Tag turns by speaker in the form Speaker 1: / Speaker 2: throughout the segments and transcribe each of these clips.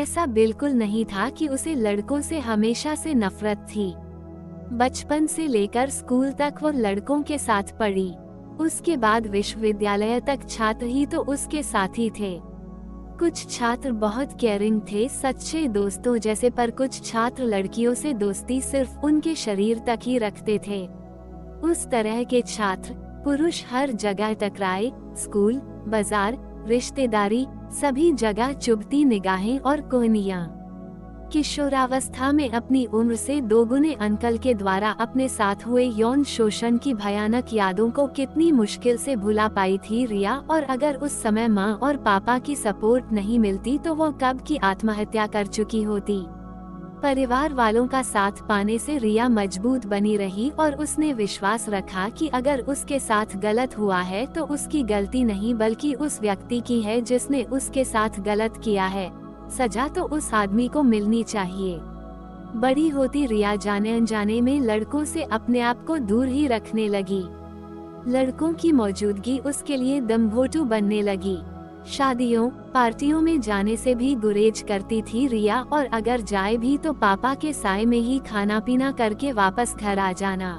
Speaker 1: ऐसा बिल्कुल नहीं था कि उसे लड़कों से हमेशा से नफरत थी। बचपन से लेकर स्कूल तक वो लड़कों के साथ पढ़ी। उसके बाद विश्वविद्यालय तक छात्र ही तो उसके साथी थे। कुछ छात्र बहुत केयरिंग थे, सच्चे दोस्तों जैसे, पर कुछ छात्र लड़कियों से दोस्ती सिर्फ उनके शरीर तक ही रखते थे। उस तरह के छात्र पुरुष हर जगह टकराए, स्कूल, बाजार, रिश्तेदारी, सभी जगह चुभती निगाहें और कोहनियां। किशोरावस्था में अपनी उम्र से दोगुने अंकल के द्वारा अपने साथ हुए यौन शोषण की भयानक यादों को कितनी मुश्किल से भुला पाई थी रिया, और अगर उस समय माँ और पापा की सपोर्ट नहीं मिलती तो वो कब की आत्महत्या कर चुकी होती। परिवार वालों का साथ पाने से रिया मजबूत बनी रही और उसने विश्वास रखा कि अगर उसके साथ गलत हुआ है तो उसकी गलती नहीं बल्कि उस व्यक्ति की है जिसने उसके साथ गलत किया है। सजा तो उस आदमी को मिलनी चाहिए। बड़ी होती रिया जाने अनजाने में लड़कों से अपने आप को दूर ही रखने लगी। लड़कों की मौजूदगी उसके लिए दमघोटू बनने लगी। शादियों, पार्टियों में जाने से भी गुरेज करती थी रिया, और अगर जाए भी तो पापा के साए में ही खाना पीना करके वापस घर आ जाना।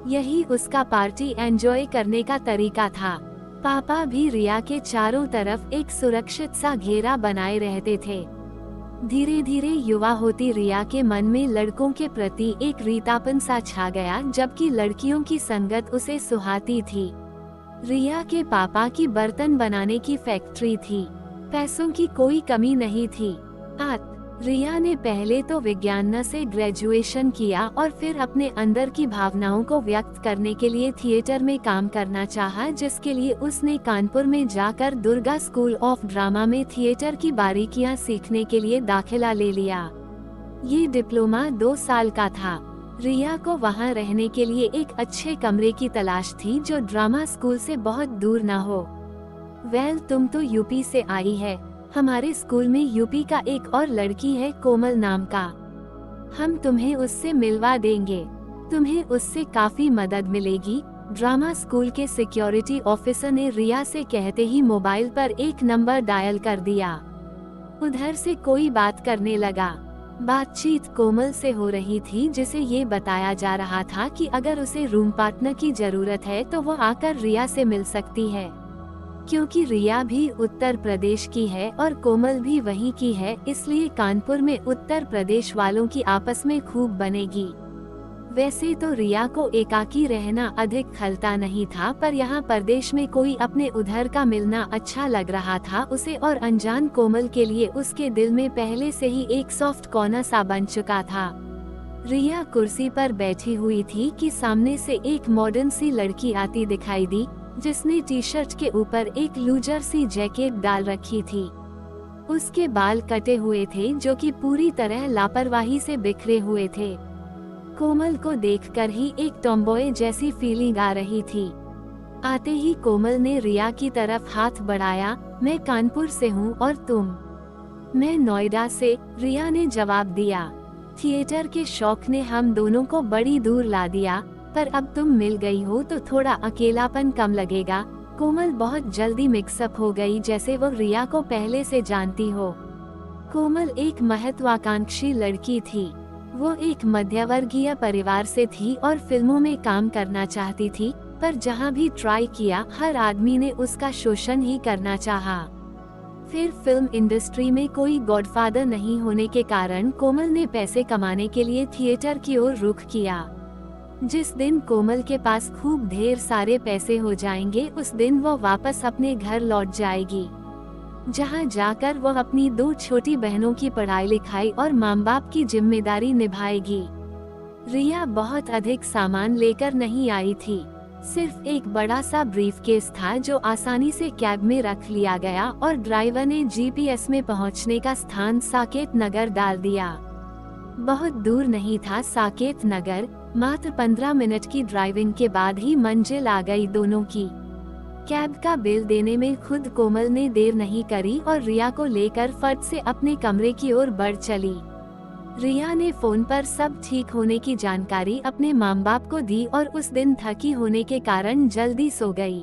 Speaker 1: यही उसका पार्टी एंजॉय करने का तरीका था। पापा भी रिया के चारों तरफ एक सुरक्षित सा घेरा बनाए रहते थे। धीरे धीरे युवा होती रिया के मन में लड़कों के प्रति एक रीतापन सा छा गया, जबकि लड़कियों की संगत उसे सुहाती थी। रिया के पापा की बर्तन बनाने की फैक्ट्री थी, पैसों की कोई कमी नहीं थी। रिया ने पहले तो विज्ञान से ग्रेजुएशन किया और फिर अपने अंदर की भावनाओं को व्यक्त करने के लिए थिएटर में काम करना चाहा, जिसके लिए उसने कानपुर में जाकर दुर्गा स्कूल ऑफ ड्रामा में थिएटर की बारीकियां सीखने के लिए दाखिला ले लिया। ये डिप्लोमा 2 साल का था। रिया को वहां रहने के लिए एक अच्छे कमरे की तलाश थी जो ड्रामा स्कूल से बहुत दूर न हो। तुम तो यूपी से आई है, हमारे स्कूल में यूपी का एक और लड़की है कोमल नाम का, हम तुम्हें उससे मिलवा देंगे, तुम्हें उससे काफी मदद मिलेगी। ड्रामा स्कूल के सिक्योरिटी ऑफिसर ने रिया से कहते ही मोबाइल पर एक नंबर डायल कर दिया। उधर से कोई बात करने लगा। बातचीत कोमल से हो रही थी, जिसे ये बताया जा रहा था कि अगर उसे रूम पार्टनर की जरूरत है तो वो आकर रिया से मिल सकती है, क्योंकि रिया भी उत्तर प्रदेश की है और कोमल भी वहीं की है, इसलिए कानपुर में उत्तर प्रदेश वालों की आपस में खूब बनेगी। वैसे तो रिया को एकाकी रहना अधिक खलता नहीं था, पर यहाँ परदेश में कोई अपने उधर का मिलना अच्छा लग रहा था उसे, और अनजान कोमल के लिए उसके दिल में पहले से ही एक सॉफ्ट कॉर्नर सा बन चुका था। रिया कुर्सी पर बैठी हुई थी कि सामने से एक मॉडर्न सी लड़की आती दिखाई दी, जिसने टी शर्ट के ऊपर एक लूजर सी जैकेट डाल रखी थी। उसके बाल कटे हुए थे जो कि पूरी तरह लापरवाही से बिखरे हुए थे। कोमल को देखकर ही एक टॉम्बॉय जैसी फीलिंग आ रही थी। आते ही कोमल ने रिया की तरफ हाथ बढ़ाया। मैं कानपुर से हूँ और तुम? मैं नोएडा से, रिया ने जवाब दिया। थिएटर के शौक ने हम दोनों को बड़ी दूर ला दिया, पर अब तुम मिल गई हो तो थोड़ा अकेलापन कम लगेगा। कोमल बहुत जल्दी मिक्सअप हो गई, जैसे वो रिया को पहले से जानती हो। कोमल एक महत्वाकांक्षी लड़की थी। वो एक मध्यवर्गीय परिवार से थी और फिल्मों में काम करना चाहती थी, पर जहाँ भी ट्राई किया हर आदमी ने उसका शोषण ही करना चाहा। फिर फिल्म इंडस्ट्री में कोई गॉडफादर नहीं होने के कारण कोमल ने पैसे कमाने के लिए थिएटर की ओर रुख किया। जिस दिन कोमल के पास खूब ढेर सारे पैसे हो जाएंगे, उस दिन वो वापस अपने घर लौट जाएगी, जहां जाकर वो अपनी 2 छोटी बहनों की पढ़ाई लिखाई और माँ बाप की जिम्मेदारी निभाएगी। रिया बहुत अधिक सामान लेकर नहीं आई थी, सिर्फ एक बड़ा सा ब्रीफकेस था जो आसानी से कैब में रख लिया गया, और ड्राइवर ने जीपीएस में पहुंचने का स्थान साकेत नगर डाल दिया। बहुत दूर नहीं था साकेत नगर, मात्र 15 मिनट की ड्राइविंग के बाद ही मंजिल आ गई दोनों की। कैब का बिल देने में खुद कोमल ने देर नहीं करी और रिया को लेकर फट से अपने कमरे की ओर बढ़ चली। रिया ने फोन पर सब ठीक होने की जानकारी अपने माँ बाप को दी और उस दिन थकी होने के कारण जल्दी सो गई।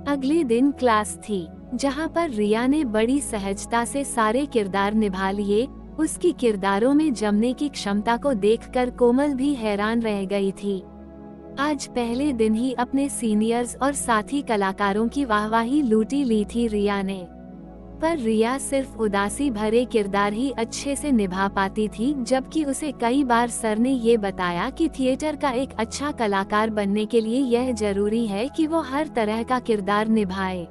Speaker 1: अगले दिन क्लास थी। जहां पर रिया ने बड़ी सहजता से सारे किरदार निभा लिए। उसकी किरदारों में जमने की क्षमता को देखकर कोमल भी हैरान रह गई थी। आज पहले दिन ही अपने सीनियर्स और साथी कलाकारों की वाहवाही लूटी ली थी रिया ने। पर रिया सिर्फ उदासी भरे किरदार ही अच्छे से निभा पाती थी, जबकि उसे कई बार सर ने ये बताया कि थिएटर का एक अच्छा कलाकार बनने के लिए यह जरूरी है कि वो हर तरह का किरदार निभाए।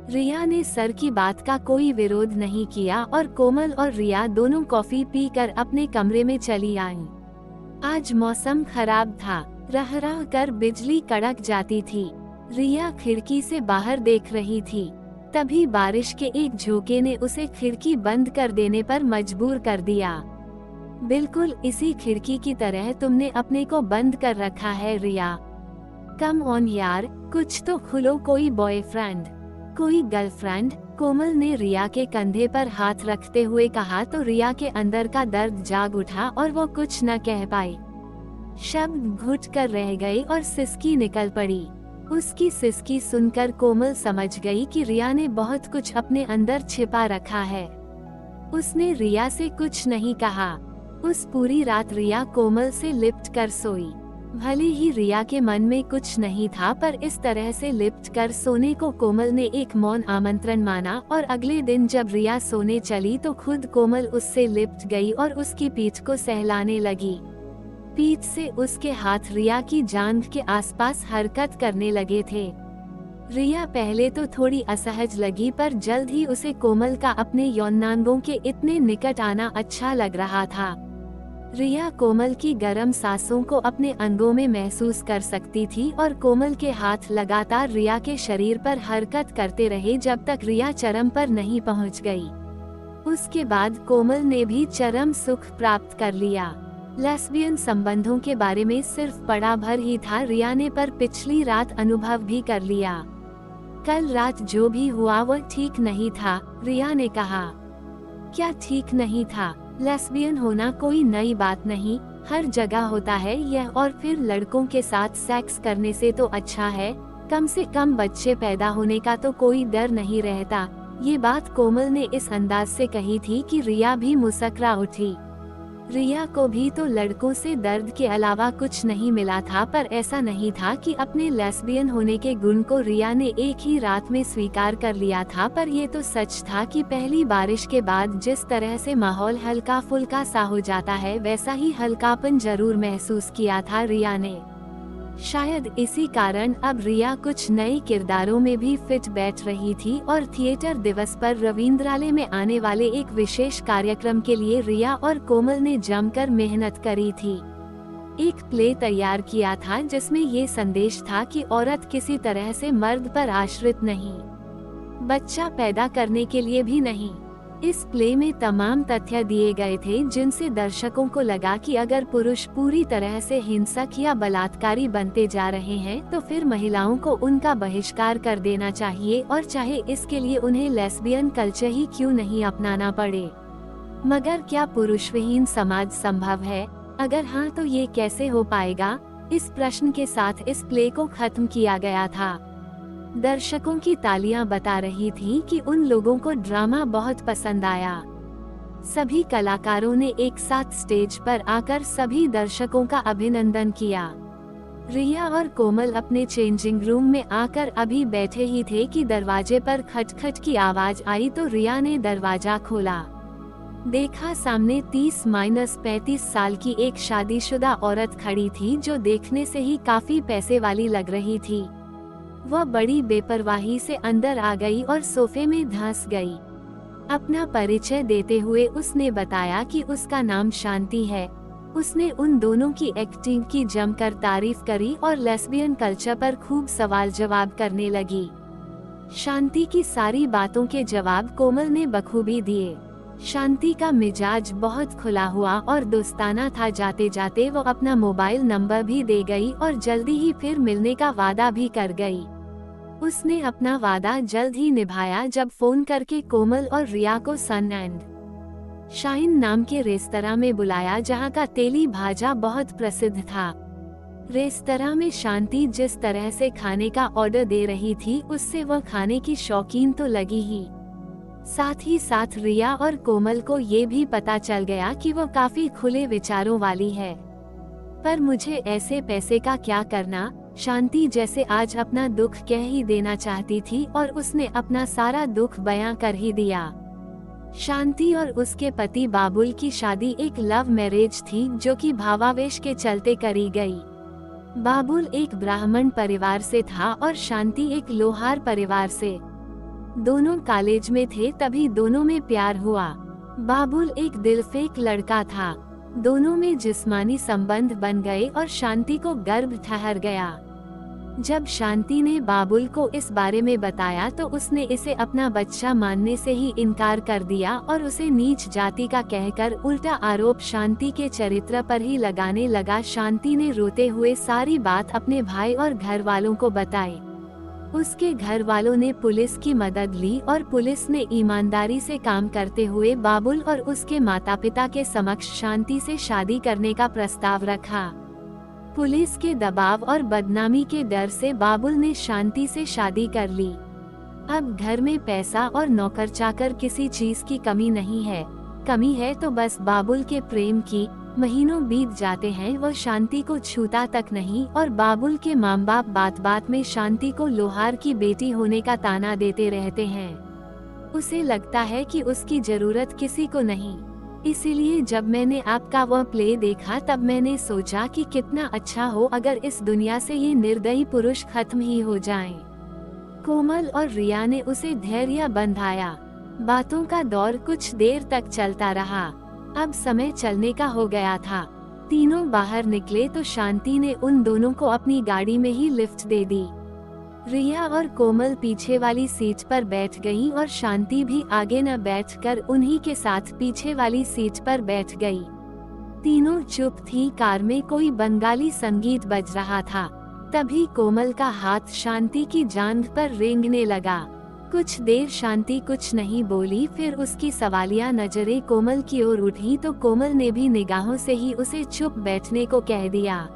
Speaker 1: रिया ने सर की बात का कोई विरोध नहीं किया और कोमल और रिया दोनों कॉफी पीकर अपने कमरे में चली आईं। आज मौसम खराब था, रह रह कर बिजली कड़क जाती थी। रिया खिड़की से बाहर देख रही थी, तभी बारिश के एक झोंके ने उसे खिड़की बंद कर देने पर मजबूर कर दिया। बिल्कुल इसी खिड़की की तरह तुमने अपने को बंद कर रखा है रिया। कम ऑन यार, कुछ तो खुलो, कोई बॉयफ्रेंड, कोई गर्लफ्रेंड। कोमल ने रिया के कंधे पर हाथ रखते हुए कहा तो रिया के अंदर का दर्द जाग उठा और वो कुछ न कह पाई। शब्द घुट कर रह गए और सिसकी निकल पड़ी। उसकी सिसकी सुनकर कोमल समझ गई कि रिया ने बहुत कुछ अपने अंदर छिपा रखा है। उसने रिया से कुछ नहीं कहा। उस पूरी रात रिया कोमल से लिपट कर सोई। भले ही रिया के मन में कुछ नहीं था, पर इस तरह से लिपट कर सोने को कोमल ने एक मौन आमंत्रण माना और अगले दिन जब रिया सोने चली तो खुद कोमल उससे लिपट गई और उसकी पीठ को सहलाने लगी। पीठ से उसके हाथ रिया की जांघ के आसपास हरकत करने लगे थे। रिया पहले तो थोड़ी असहज लगी, पर जल्द ही उसे कोमल का अपने यौनांगों के इतने निकट आना अच्छा लग रहा था। रिया कोमल की गर्म सांसों को अपने अंगों में महसूस कर सकती थी और कोमल के हाथ लगातार रिया के शरीर पर हरकत करते रहे जब तक रिया चरम पर नहीं पहुंच गई। उसके बाद कोमल ने भी चरम सुख प्राप्त कर लिया। लेस्बियन संबंधों के बारे में सिर्फ पढ़ा भर ही था रिया ने, पर पिछली रात अनुभव भी कर लिया। कल रात जो भी हुआ वह ठीक नहीं था, रिया ने कहा। क्या ठीक नहीं था? लेस्बियन होना कोई नई बात नहीं, हर जगह होता है यह, और फिर लड़कों के साथ सेक्स करने से तो अच्छा है, कम से कम बच्चे पैदा होने का तो कोई डर नहीं रहता। ये बात कोमल ने इस अंदाज से कही थी कि रिया भी मुस्कुरा उठी। रिया को भी तो लड़कों से दर्द के अलावा कुछ नहीं मिला था, पर ऐसा नहीं था कि अपने लेस्बियन होने के गुण को रिया ने एक ही रात में स्वीकार कर लिया था। पर ये तो सच था कि पहली बारिश के बाद जिस तरह से माहौल हल्का फुल्का सा हो जाता है, वैसा ही हल्कापन जरूर महसूस किया था रिया ने। शायद इसी कारण अब रिया कुछ नए किरदारों में भी फिट बैठ रही थी और थिएटर दिवस पर रविंद्रालय में आने वाले एक विशेष कार्यक्रम के लिए रिया और कोमल ने जमकर मेहनत करी थी। एक प्ले तैयार किया था जिसमें ये संदेश था कि औरत किसी तरह से मर्द पर आश्रित नहीं, बच्चा पैदा करने के लिए भी नहीं। इस प्ले में तमाम तथ्य दिए गए थे जिनसे दर्शकों को लगा कि अगर पुरुष पूरी तरह से हिंसक या बलात्कारी बनते जा रहे हैं तो फिर महिलाओं को उनका बहिष्कार कर देना चाहिए, और चाहे इसके लिए उन्हें लेस्बियन कल्चर ही क्यों नहीं अपनाना पड़े। मगर क्या पुरुषविहीन समाज संभव है? अगर हाँ तो ये कैसे हो पाएगा? इस प्रश्न के साथ इस प्ले को खत्म किया गया था। दर्शकों की तालियां बता रही थी कि उन लोगों को ड्रामा बहुत पसंद आया। सभी कलाकारों ने एक साथ स्टेज पर आकर सभी दर्शकों का अभिनंदन किया। रिया और कोमल अपने चेंजिंग रूम में आकर अभी बैठे ही थे कि दरवाजे पर खटखट की आवाज आई तो रिया ने दरवाजा खोला। देखा सामने 30-35 साल की एक शादीशुदा औरत खड़ी थी जो देखने से ही काफी पैसे वाली लग रही थी। वह बड़ी बेपरवाही से अंदर आ गई और सोफे में धंस गई। अपना परिचय देते हुए उसने बताया कि उसका नाम शांति है। उसने उन दोनों की एक्टिंग की जमकर तारीफ करी और लेस्बियन कल्चर पर खूब सवाल जवाब करने लगी। शांति की सारी बातों के जवाब कोमल ने बखूबी दिए। शांति का मिजाज बहुत खुला हुआ और दोस्ताना था। जाते जाते वो अपना मोबाइल नंबर भी दे गई और जल्दी ही फिर मिलने का वादा भी कर गई। उसने अपना वादा जल्द ही निभाया जब फोन करके कोमल और रिया को सन एंड शाइन नाम के रेस्तरां में बुलाया, जहां का तेली भाजा बहुत प्रसिद्ध था। रेस्तरां में शांति जिस तरह से खाने का ऑर्डर दे रही थी उससे वह खाने की शौकीन तो लगी ही साथ रिया और कोमल को ये भी पता चल गया कि वह काफी खुले विचारों वाली है। पर मुझे ऐसे पैसे का क्या करना, शांति जैसे आज अपना दुख कह ही देना चाहती थी और उसने अपना सारा दुख बयां कर ही दिया। शांति और उसके पति बाबुल की शादी एक लव मैरिज थी जो कि भावावेश के चलते करी गई। बाबुल एक ब्राह्मण परिवार से था और शांति एक लोहार परिवार से। दोनों कॉलेज में थे तभी दोनों में प्यार हुआ। बाबुल एक दिलफेक लड़का था। दोनों में जिस्मानी संबंध बन गए और शांति को गर्भ ठहर गया। जब शांति ने बाबुल को इस बारे में बताया तो उसने इसे अपना बच्चा मानने से ही इनकार कर दिया और उसे नीच जाति का कहकर उल्टा आरोप शांति के चरित्र पर ही लगाने लगा। शांति ने रोते हुए सारी बात अपने भाई और घर वालों को बताई। उसके घर वालों ने पुलिस की मदद ली और पुलिस ने ईमानदारी से काम करते हुए बाबुल और उसके माता पिता के समक्ष शांति से शादी करने का प्रस्ताव रखा। पुलिस के दबाव और बदनामी के डर से बाबुल ने शांति से शादी कर ली। अब घर में पैसा और नौकर चाकर किसी चीज की कमी नहीं है। कमी है तो बस बाबुल के प्रेम की। महीनों बीत जाते हैं वो शांति को छूता तक नहीं और बाबुल के माँ बाप बात बात में शांति को लोहार की बेटी होने का ताना देते रहते हैं। उसे लगता है कि उसकी जरूरत किसी को नहीं। इसीलिए जब मैंने आपका वह प्ले देखा तब मैंने सोचा कि कितना अच्छा हो अगर इस दुनिया से ये निर्दयी पुरुष खत्म ही हो जाएं। कोमल और रिया ने उसे धैर्य बंधाया। बातों का दौर कुछ देर तक चलता रहा। अब समय चलने का हो गया था। तीनों बाहर निकले तो शांति ने उन दोनों को अपनी गाड़ी में ही लिफ्ट दे दी। रिया और कोमल पीछे वाली सीट पर बैठ गईं और शांति भी आगे न बैठकर उन्हीं के साथ पीछे वाली सीट पर बैठ गई। तीनों चुप थीं। कार में कोई बंगाली संगीत बज रहा था। तभी कोमल का हाथ शांति की जांघ पर रेंगने लगा। कुछ देर शांति कुछ नहीं बोली, फिर उसकी सवालिया नजरें कोमल की ओर उठी तो कोमल ने भी निगाहों से ही उसे चुप बैठने को कह दिया।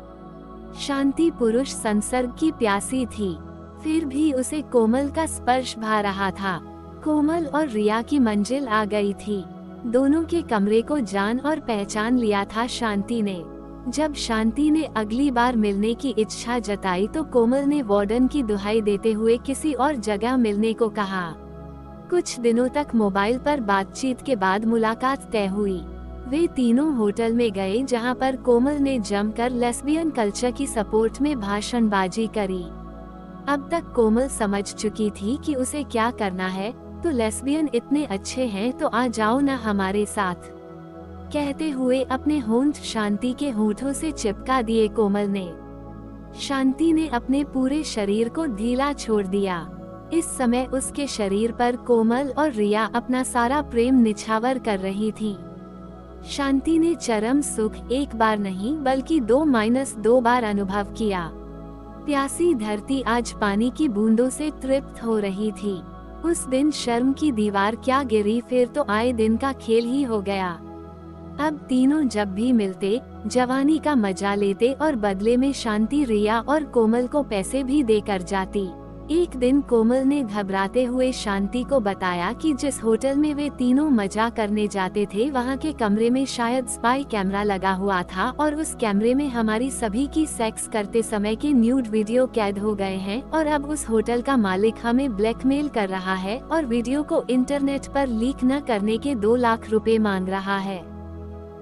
Speaker 1: शांति पुरुष संसर्ग की प्यासी थी, फिर भी उसे कोमल का स्पर्श भा रहा था। कोमल और रिया की मंजिल आ गई थी। दोनों के कमरे को जान और पहचान लिया था शांति ने। जब शांति ने अगली बार मिलने की इच्छा जताई तो कोमल ने वार्डन की दुहाई देते हुए किसी और जगह मिलने को कहा। कुछ दिनों तक मोबाइल पर बातचीत के बाद मुलाकात तय हुई। वे तीनों होटल में गए जहां पर कोमल ने जमकर लेस्बियन कल्चर की सपोर्ट में भाषणबाजी करी। अब तक कोमल समझ चुकी थी कि उसे क्या करना है, तो लेस्बियन इतने अच्छे हैं तो आ जाओ ना हमारे साथ, कहते हुए अपने होंठ शांति के होंठों से चिपका दिए कोमल ने। शांति ने अपने पूरे शरीर को ढीला छोड़ दिया। इस समय उसके शरीर पर कोमल और रिया अपना सारा प्रेम निछावर कर रही थी। शांति ने चरम सुख एक बार नहीं बल्कि 2-2 बार अनुभव किया। प्यासी धरती आज पानी की बूंदों से तृप्त हो रही थी। उस दिन शर्म की दीवार क्या गिरी, फिर तो आए दिन का खेल ही हो गया। अब तीनों जब भी मिलते जवानी का मजा लेते और बदले में शांति रिया और कोमल को पैसे भी देकर जाती। एक दिन कोमल ने घबराते हुए शांति को बताया कि जिस होटल में वे तीनों मजा करने जाते थे वहां के कमरे में शायद स्पाई कैमरा लगा हुआ था और उस कैमरे में हमारी सभी की सेक्स करते समय के न्यूड वीडियो कैद हो गए हैं और अब उस होटल का मालिक हमें ब्लैकमेल कर रहा है और वीडियो को इंटरनेट पर लीक न करने के 2 लाख रुपए मांग रहा है।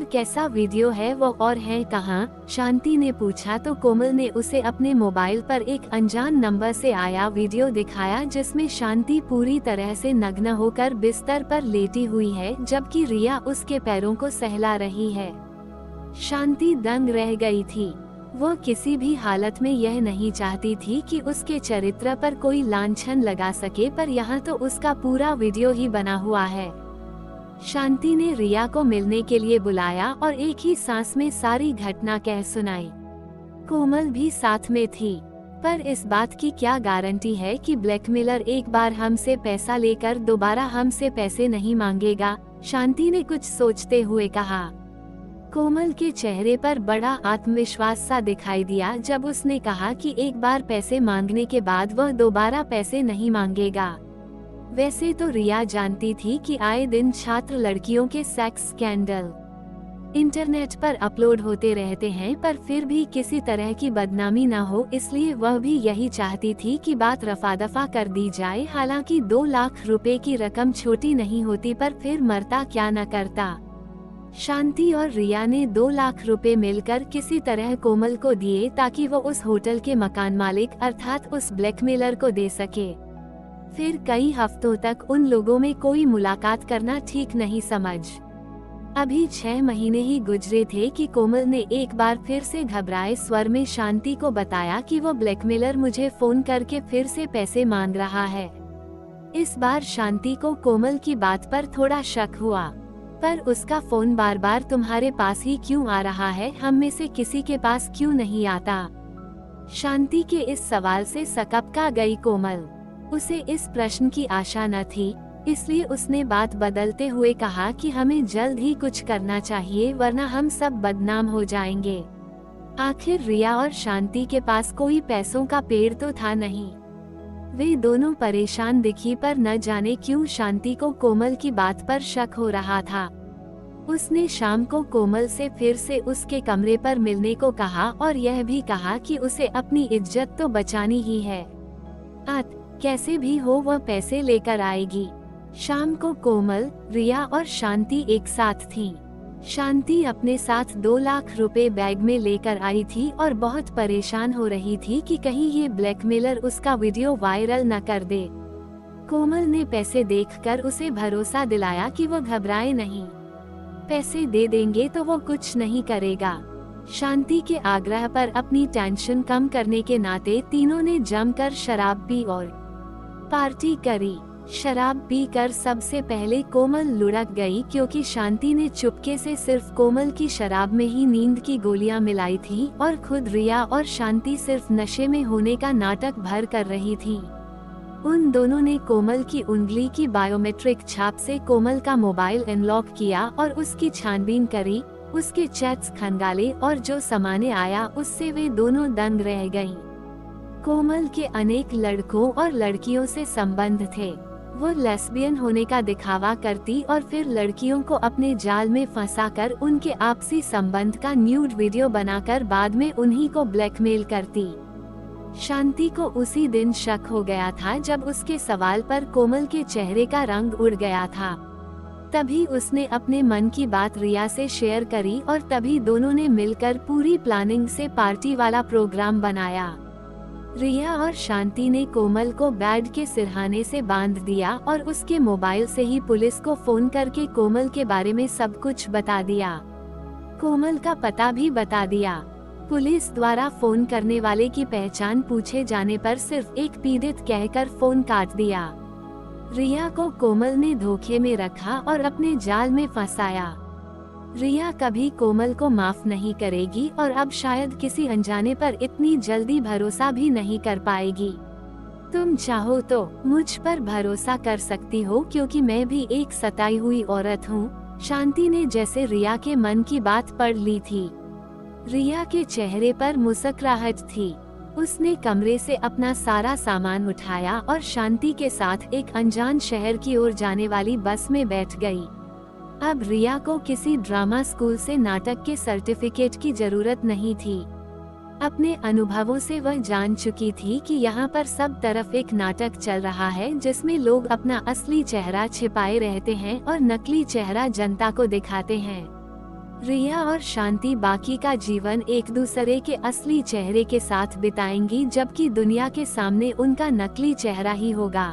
Speaker 1: कैसा वीडियो है वो और है कहाँ? शांति ने पूछा तो कोमल ने उसे अपने मोबाइल पर एक अनजान नंबर से आया वीडियो दिखाया जिसमें शांति पूरी तरह से नग्न होकर बिस्तर पर लेटी हुई है जबकि रिया उसके पैरों को सहला रही है। शांति दंग रह गई थी। वो किसी भी हालत में यह नहीं चाहती थी कि उसके चरित्र पर कोई लांछन लगा सके, पर यहाँ तो उसका पूरा वीडियो ही बना हुआ है। शांति ने रिया को मिलने के लिए बुलाया और एक ही सांस में सारी घटना कह सुनाई। कोमल भी साथ में थी, पर इस बात की क्या गारंटी है कि ब्लैकमेलर एक बार हमसे पैसा लेकर दोबारा हमसे पैसे नहीं मांगेगा? शांति ने कुछ सोचते हुए कहा। कोमल के चेहरे पर बड़ा आत्मविश्वास सा दिखाई दिया जब उसने कहा कि एक बार पैसे मांगने के बाद वह दोबारा पैसे नहीं मांगेगा। वैसे तो रिया जानती थी कि आए दिन छात्र लड़कियों के सेक्स स्कैंडल इंटरनेट पर अपलोड होते रहते हैं, पर फिर भी किसी तरह की बदनामी न हो, इसलिए वह भी यही चाहती थी कि बात रफा दफा कर दी जाए। हालांकि 2 लाख रुपए की रकम छोटी नहीं होती, पर फिर मरता क्या न करता। शांति और रिया ने 2 लाख रुपए मिलकर किसी तरह कोमल को दिए ताकि वो उस होटल के मकान मालिक अर्थात उस ब्लैकमेलर को दे सके। फिर कई हफ्तों तक उन लोगों में कोई मुलाकात करना ठीक नहीं समझ। अभी 6 महीने ही गुजरे थे कि कोमल ने एक बार फिर से घबराए स्वर में शांति को बताया कि वो ब्लैकमेलर मुझे फोन करके फिर से पैसे मांग रहा है। इस बार शांति को कोमल की बात पर थोड़ा शक हुआ, पर उसका फोन बार बार तुम्हारे पास ही क्यों आ रहा है, हम में से किसी के पास क्यों नहीं आता। शांति के इस सवाल से सकपका गई कोमल। उसे इस प्रश्न की आशा न थी, इसलिए उसने बात बदलते हुए कहा कि हमें जल्द ही कुछ करना चाहिए, वरना हम सब बदनाम हो जाएंगे। आखिर रिया और शांति के पास कोई पैसों का पेड़ तो था नहीं। वे दोनों परेशान दिखी, पर न जाने क्यों शांति को कोमल की बात पर शक हो रहा था। उसने शाम को कोमल से फिर से उसके कमरे पर मिलने को कहा और यह भी कहा कि उसे अपनी इज्जत तो बचानी ही है। कैसे भी हो वह पैसे लेकर आएगी। शाम को कोमल, रिया और शांति एक साथ थीं। शांति अपने साथ 2 लाख रुपए बैग में लेकर आई थी और बहुत परेशान हो रही थी कि कहीं ये ब्लैकमेलर उसका वीडियो वायरल न कर दे। कोमल ने पैसे देखकर उसे भरोसा दिलाया कि वो घबराए नहीं, पैसे दे देंगे तो वो कुछ नहीं करेगा। शांति के आग्रह पर अपनी टेंशन कम करने के नाते तीनों ने जमकर शराब पी और पार्टी करी। शराब पीकर सबसे पहले कोमल लुढ़क गई, क्योंकि शांति ने चुपके से सिर्फ कोमल की शराब में ही नींद की गोलियां मिलाई थी और खुद रिया और शांति सिर्फ नशे में होने का नाटक भर कर रही थी। उन दोनों ने कोमल की उंगली की बायोमेट्रिक छाप से कोमल का मोबाइल अनलॉक किया और उसकी छानबीन करी, उसके चैट्स खंगाले और जो सामने आया उससे वे दोनों दंग रह गईं। कोमल के अनेक लड़कों और लड़कियों से संबंध थे। वो लेस्बियन होने का दिखावा करती और फिर लड़कियों को अपने जाल में फंसाकर उनके आपसी संबंध का न्यूड वीडियो बनाकर बाद में उन्हीं को ब्लैकमेल करती। शांति को उसी दिन शक हो गया था जब उसके सवाल पर कोमल के चेहरे का रंग उड़ गया था। तभी उसने अपने मन की बात रिया से शेयर करी और तभी दोनों ने मिलकर पूरी प्लानिंग से पार्टी वाला प्रोग्राम बनाया। रिया और शांति ने कोमल को बेड के सिरहाने से बांध दिया और उसके मोबाइल से ही पुलिस को फोन करके कोमल के बारे में सब कुछ बता दिया। कोमल का पता भी बता दिया। पुलिस द्वारा फोन करने वाले की पहचान पूछे जाने पर सिर्फ एक पीड़ित कहकर फोन काट दिया। रिया को कोमल ने धोखे में रखा और अपने जाल में फंसाया। रिया कभी कोमल को माफ नहीं करेगी और अब शायद किसी अनजाने पर इतनी जल्दी भरोसा भी नहीं कर पाएगी। तुम चाहो तो मुझ पर भरोसा कर सकती हो, क्योंकि मैं भी एक सताई हुई औरत हूँ। शांति ने जैसे रिया के मन की बात पढ़ ली थी। रिया के चेहरे पर मुस्कुराहट थी। उसने कमरे से अपना सारा सामान उठाया और शांति के साथ एक अनजान शहर की ओर जाने वाली बस में बैठ गई। अब रिया को किसी ड्रामा स्कूल से नाटक के सर्टिफिकेट की जरूरत नहीं थी। अपने अनुभवों से वह जान चुकी थी कि यहाँ पर सब तरफ एक नाटक चल रहा है, जिसमें लोग अपना असली चेहरा छिपाए रहते हैं और नकली चेहरा जनता को दिखाते हैं। रिया और शांति बाकी का जीवन एक दूसरे के असली चेहरे के साथ बिताएंगी, जबकि दुनिया के सामने उनका नकली चेहरा ही होगा।